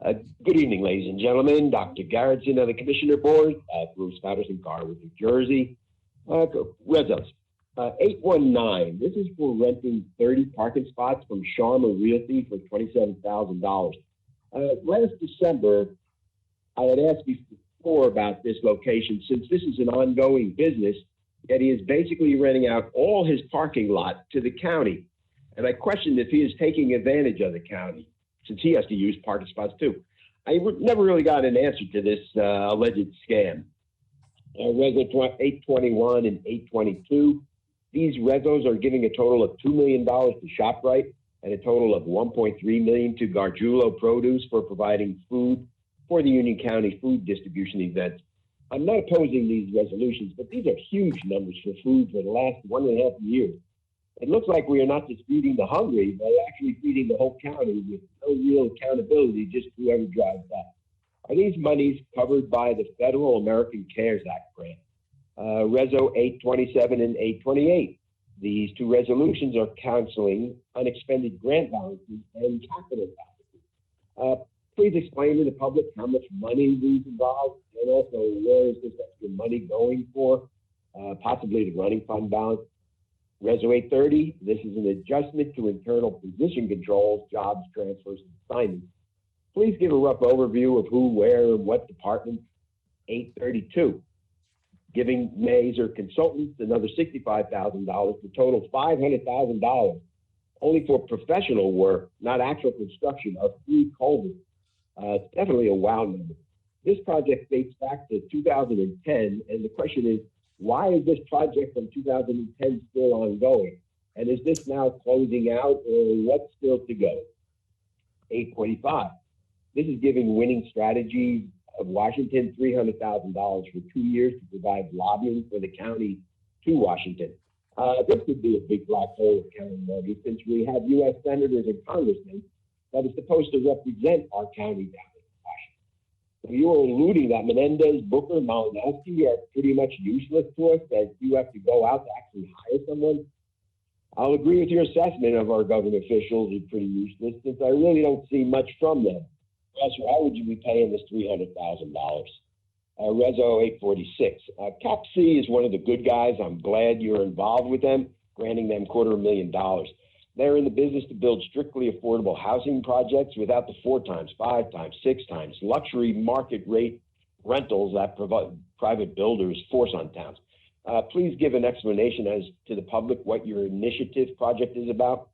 Good evening, ladies and gentlemen. Dr. Garrettson of the Commissioner Board, Bruce Paterson, Garwood, New Jersey. Rezos, 819. This is for renting 30 parking spots from Sharma Realty for $27,000. Last December, I had asked before about this location since this is an ongoing business, that he is basically renting out all his parking lot to the county. And I questioned if he is taking advantage of the county, since he has to use parking spots too. I never really got an answer to this alleged scam. Reso 821 and 822. These resos are giving a total of $2 million to ShopRite and a total of $1.3 million to Gargiulo Produce for providing food for the Union County food distribution events. I'm not opposing these resolutions, but these are huge numbers for food for the last 1.5 years. It looks like we are not just feeding the hungry, but actually feeding the whole county with no real accountability, just whoever drives that. Are these monies covered by the Federal American CARES Act grant? Reso 827 and 828. These two resolutions are canceling unexpended grant balances and capital balances. Please explain to the public how much money these involve, and also where is this extra money going for, possibly the running fund balance. Reso 830, this is an adjustment to internal position controls, jobs, transfers, and assignments. Please give a rough overview of who, where, and what department. 832, giving Mazer Consultants another $65,000 to total $500,000, only for professional work, not actual construction of 3 culverts. It's definitely a wow number. This project dates back to 2010, and the question is, why is this project from 2010 still ongoing? And is this now closing out, or what's still to go? 845. This is giving Winning Strategies of Washington $300,000 for 2 years to provide lobbying for the county to Washington. This could be a big black hole of county money, since we have U.S. senators and congressmen that are supposed to represent our county down in Washington. So you are alluding that Menendez, Booker, Malinowski are pretty much useless to us, that you have to go out to actually hire someone? I'll agree with your assessment of our government officials are pretty useless, since I really don't see much from them. Else, why would you be paying this $300,000? Reso 846. Cap C is one of the good guys. I'm glad you're involved with them, granting them $250,000. They're in the business to build strictly affordable housing projects without the 4 times, 5 times, 6 times luxury market rate rentals that private builders force on towns. Please give an explanation as to the public what your initiative project is about.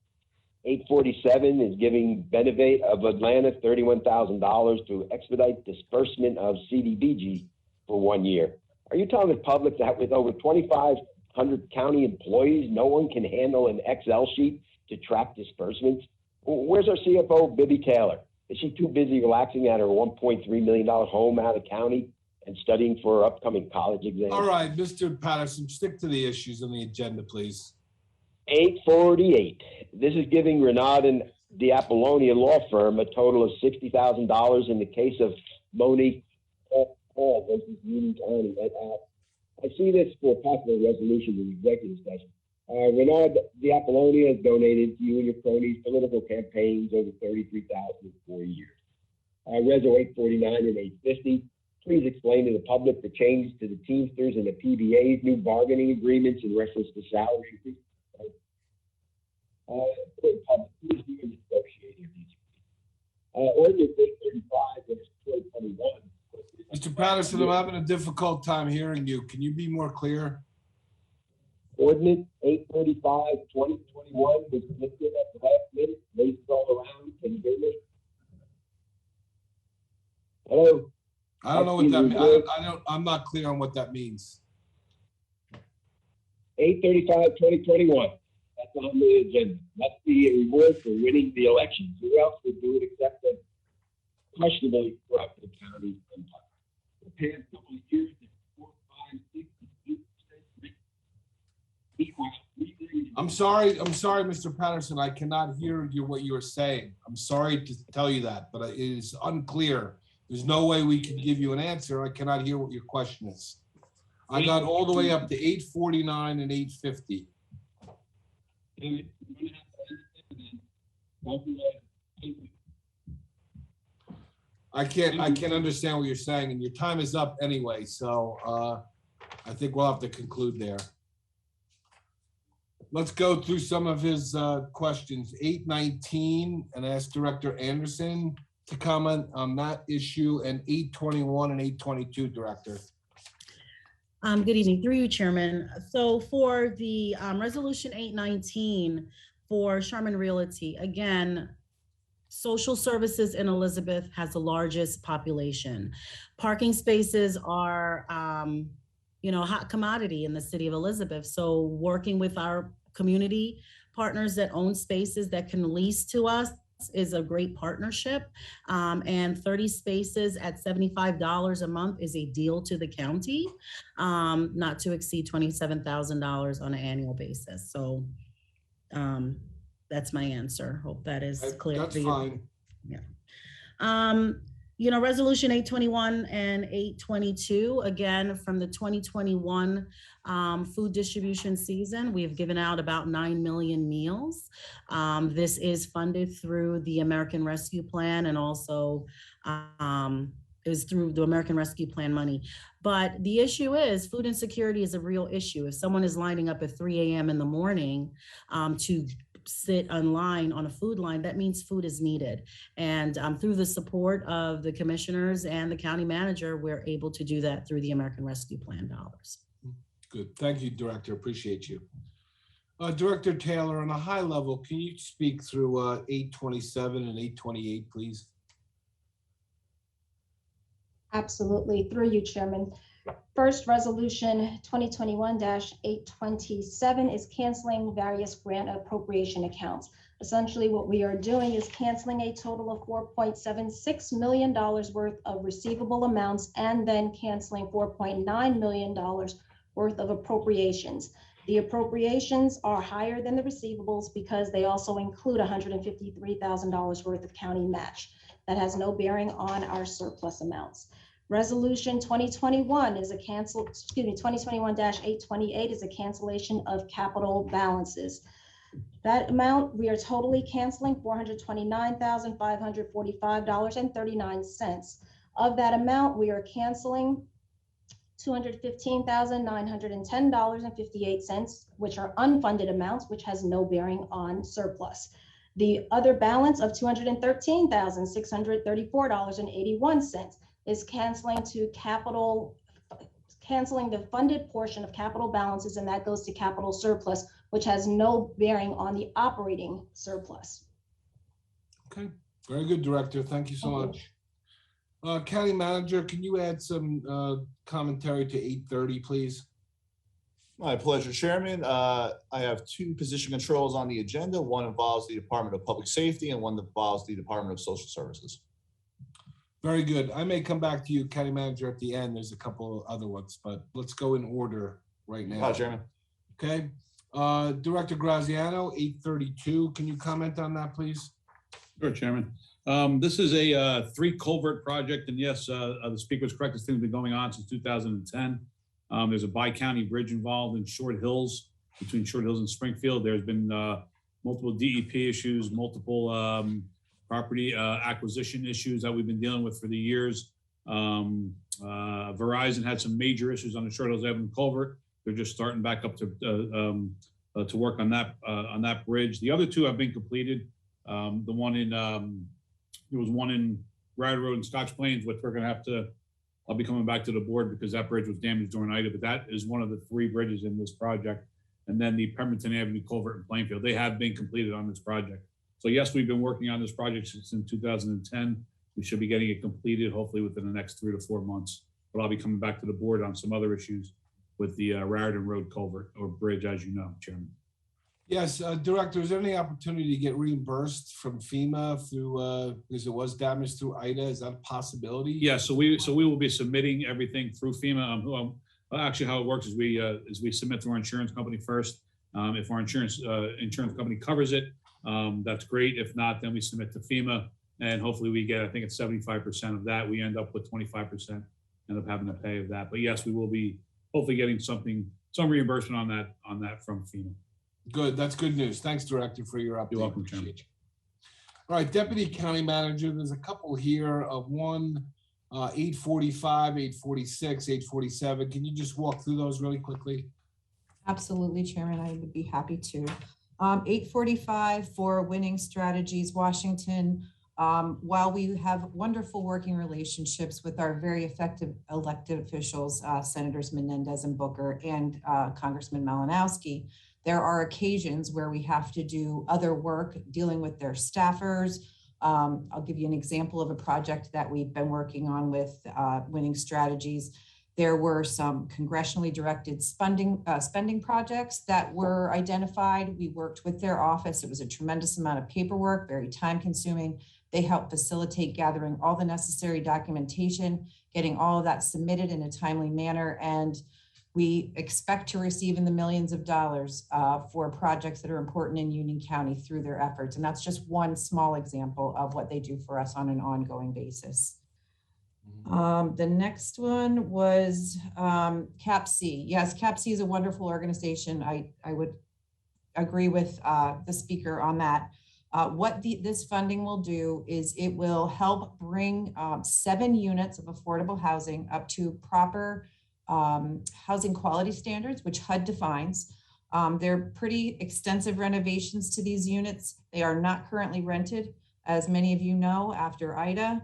847 is giving Benevate of Atlanta $31,000 to expedite disbursement of CDBG for 1 year. Are you telling the public that with over 2,500 county employees, no one can handle an Excel sheet to track disbursements? Where's our CFO, Bibi Taylor? Is she too busy relaxing at her $1.3 million home out of county and studying for her upcoming college exams? All right, Mr. Patterson, stick to the issues on the agenda, please. 848. This is giving Renaud and the Apollonia law firm a total of $60,000 in the case of Monique Hall versus Union County. I see this for possible resolution in executive session. Renaud the Apollonia has donated to you and your cronies political campaigns over $33,000 in 4 years. Reso 849 and 850. Please explain to the public the changes to the Teamsters and the PBA's new bargaining agreements in reference to salary increase. Please do a negotiating these. Ordinance 835 is 2021. Mr. Patterson, I'm having a difficult time hearing you. Can you be more clear? Ordinance 835 2021 was lifted at the last minute, raised all around. Can you hear me? Hello? I don't know what that means. I'm not clear on what that means. 835 2021. That's on the agenda. That's the reward for winning the elections. Who else would do it except the questionably corrupt county empire? The past couple of years, 4, 5, 6, 8%. Meanwhile, I'm sorry, Mr. Patterson. I cannot hear what you are saying. I'm sorry to tell you that, but it is unclear. There's no way we can give you an answer. I cannot hear what your question is. I got all the way up to 849 and 850. I can't understand what you're saying, and your time is up anyway, so I think we'll have to conclude there. Let's go through some of his questions. 819, and ask Director Anderson to comment on that issue, and 821 and 822, Director. Good evening, through you, Chairman. So for the resolution 819 for Sharman Realty, again, social services in Elizabeth has the largest population. Parking spaces are, a hot commodity in the city of Elizabeth. So working with our community partners that own spaces that can lease to us is a great partnership. And 30 spaces at $75 a month is a deal to the county, not to exceed $27,000 on an annual basis. So that's my answer. Hope that is clear. That's fine. Yeah. Resolution 821 and 822, again, from the 2021 food distribution season, we have given out about 9 million meals. This is funded through the American Rescue Plan, and also is through the American Rescue Plan money. But the issue is food insecurity is a real issue. If someone is lining up at 3 a.m. in the morning to sit online on a food line, that means food is needed. And through the support of the commissioners and the county manager, we're able to do that through the American Rescue Plan dollars. Good. Thank you, Director. Appreciate you. Director Taylor, on a high level, can you speak through 827 and 828, please? Absolutely. Through you, Chairman. First, resolution 2021-827 is canceling various grant appropriation accounts. Essentially, what we are doing is canceling a total of $4.76 million worth of receivable amounts, and then canceling $4.9 million worth of appropriations. The appropriations are higher than the receivables because they also include $153,000 worth of county match. That has no bearing on our surplus amounts. Resolution 2021-828 is a cancellation of capital balances. That amount, we are totally canceling $429,545.39. Of that amount, we are canceling $215,910.58, which are unfunded amounts, which has no bearing on surplus. The other balance of $213,634.81 is canceling the funded portion of capital balances, and that goes to capital surplus, which has no bearing on the operating surplus. Okay, very good, Director. Thank you so much. County Manager, can you add some commentary to 830, please? My pleasure, Chairman. I have two position controls on the agenda. One involves the Department of Public Safety and one involves the Department of Social Services. Very good. I may come back to you, County Manager, at the end. There's a couple of other ones, but let's go in order right now. Hi, Chairman. Okay. Director Graziano, 832. Can you comment on that, please? Sure, Chairman. This is a 3 culvert project, and yes, the speaker was correct. This thing's been going on since 2010. There's a bi-county bridge involved in Short Hills, between Short Hills and Springfield. There's been multiple DEP issues, multiple property acquisition issues that we've been dealing with for the years. Verizon had some major issues on the Short Hills Avenue culvert. They're just starting back up to work on that bridge. The other 2 have been completed. The one in there was one in Ryder Road and Scotch Plains, which we're going to have to. I'll be coming back to the board because that bridge was damaged during Ida, but that is one of the 3 bridges in this project. And then the Pemberton Avenue culvert in Plainfield, they have been completed on this project. So yes, we've been working on this project since 2010. We should be getting it completed hopefully within the next 3 to 4 months. But I'll be coming back to the board on some other issues with the Raritan Road culvert or bridge, as you know, Chairman. Yes, Director, is there any opportunity to get reimbursed from FEMA through, because it was damaged through Ida? Is that a possibility? Yeah, so we will be submitting everything through FEMA. Actually, how it works is we submit to our insurance company first. If our insurance company covers it, that's great. If not, then we submit to FEMA, and hopefully we get, I think it's 75% of that. We end up with 25%, end up having to pay of that. But yes, we will be hopefully getting some reimbursement on that from FEMA. Good, that's good news. Thanks, Director, for your update. You're welcome, Chairman. All right, Deputy County Manager, there's a couple here of one, 845, 846, 847. Can you just walk through those really quickly? Absolutely, Chairman, I would be happy to. 845 for Winning Strategies, Washington. While we have wonderful working relationships with our very effective elected officials, Senators Menendez and Booker and Congressman Malinowski, there are occasions where we have to do other work dealing with their staffers. I'll give you an example of a project that we've been working on with Winning Strategies. There were some congressionally directed spending projects that were identified. We worked with their office. It was a tremendous amount of paperwork, very time consuming. They helped facilitate gathering all the necessary documentation, getting all of that submitted in a timely manner. And we expect to receive in the millions of dollars for projects that are important in Union County through their efforts. And that's just one small example of what they do for us on an ongoing basis. The next one was CAPC. Yes, CAPC is a wonderful organization. I would agree with the speaker on that. What this funding will do is it will help bring 7 units of affordable housing up to proper housing quality standards, which HUD defines. They're pretty extensive renovations to these units. They are not currently rented. As many of you know, after Ida,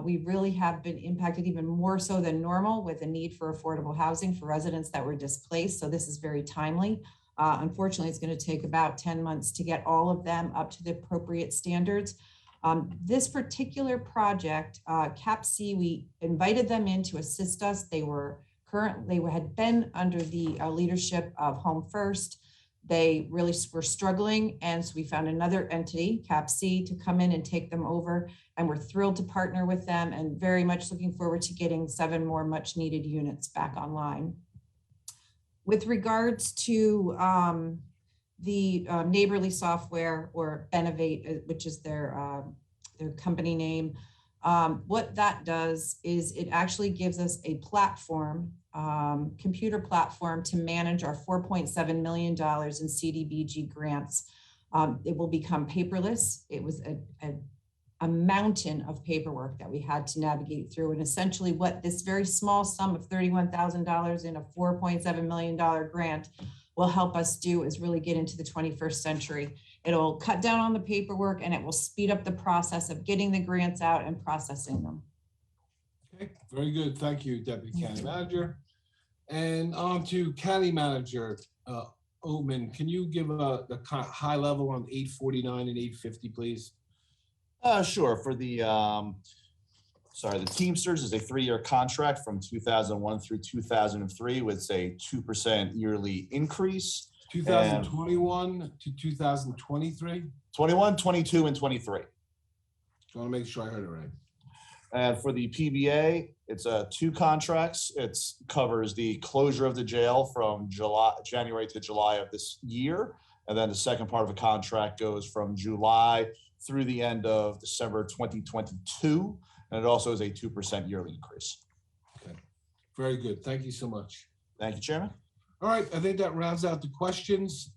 we really have been impacted even more so than normal with a need for affordable housing for residents that were displaced. So this is very timely. Unfortunately, it's going to take about 10 months to get all of them up to the appropriate standards. This particular project, CAPC, we invited them in to assist us. They had been under the leadership of Home First. They really were struggling, and so we found another entity, CAPC, to come in and take them over, and we're thrilled to partner with them and very much looking forward to getting 7 more much needed units back online. With regards to the Neighborly Software, or Benovate, which is their company name, what that does is it actually gives us a platform, computer platform, to manage our $4.7 million in CDBG grants. It will become paperless. It was a mountain of paperwork that we had to navigate through. And essentially what this very small sum of $31,000 in a $4.7 million grant will help us do is really get into the 21st century. It'll cut down on the paperwork, and it will speed up the process of getting the grants out and processing them. Okay, very good. Thank you, Deputy County Manager. And on to County Manager Oatman. Can you give the kind of high level on 849 and 850, please? Sure. For the Teamsters is a 3-year contract from 2001 through 2003 with a 2% yearly increase. 2021 to 2023? 21, 22, and 23. I want to make sure I heard it right. And for the PBA, it's 2 contracts. It covers the closure of the jail from January to July of this year. And then the second part of the contract goes from July through the end of December 2022. And it also is a 2% yearly increase. Okay, very good. Thank you so much. Thank you, Chairman. All right, I think that rounds out the questions.